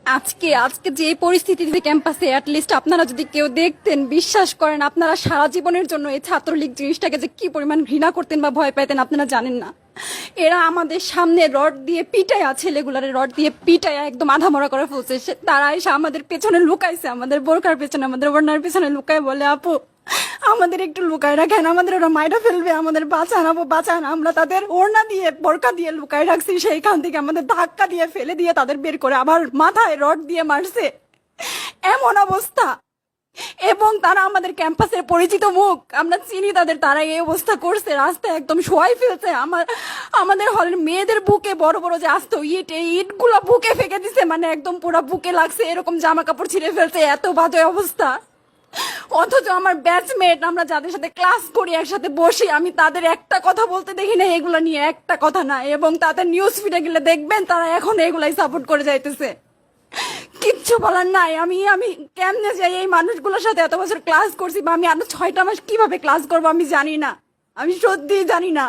আজকে আজকে যে পরিস্থিতিতে ক্যাম্পাসে অ্যাটলিস্ট আপনারা যদি কেউ দেখতেন, বিশ্বাস করেন আপনারা সারা জীবনের জন্য এই ছাত্রলীগ জিনিসটাকে যে কি পরিমাণ ঘৃণা করতেন বা ভয় পাইতেন আপনারা জানেন না। এরা আমাদের সামনে রড দিয়ে পিটায়া, ছেলেগুলারে রড দিয়ে পিটায়া একদম আধা মরা করে ফেলছে। তারা এসে আমাদের পেছনে লুকাইছে, আমাদের বোরকার পেছনে, আমাদের ওড়নার পেছনে লুকায় বলে, আপু আমাদের একটু লুকায় রাখেন, আমাদের ওরা মাইরা ফেলবে, আমাদের বাঁচান আপু বাঁচান। আমরা তাদের ওড়না দিয়ে বোরকা দিয়ে লুকায় রাখছি, সেইখান থেকে আমাদের ধাক্কা দিয়ে ফেলে দিয়ে তাদের বের করে আবার মাথায় রড দিয়ে মারছে, এমন অবস্থা। এবং তারা আমাদের ক্যাম্পাসের পরিচিত মুখ, আমরা চিনি তাদের, তারা এই অবস্থা করছে, রাস্তায় একদম শোয়াই ফেলছে। আমাদের হলের মেয়েদের বুকে বড় বড় যে আসতো ইট, এই ইটগুলো বুকে ফেঁকে দিছে, মানে একদম পুরো বুকে লাগছে, এরকম জামা কাপড় ছিঁড়ে ফেলছে, এত বাজে অবস্থা। অথচ আমার ব্যাচমেট, আমরা যাদের সাথে ক্লাস করি একসাথে বসি, আমি তাদের একটা কথা বলতে দেখি না এগুলা নিয়ে, একটা কথা না। এবং তাদের নিউজ ফিডে গেলে দেখবেন তারা এখন এগুলাই সাপোর্ট করে যাইতেছে, কিচ্ছু বলার নাই। আমি আমি কেমনে যাই এই মানুষগুলোর সাথে, এত বছর ক্লাস করছি, বা আমি আরো 6টা মাস কিভাবে ক্লাস করবো আমি জানি না, আমি সত্যিই জানি না।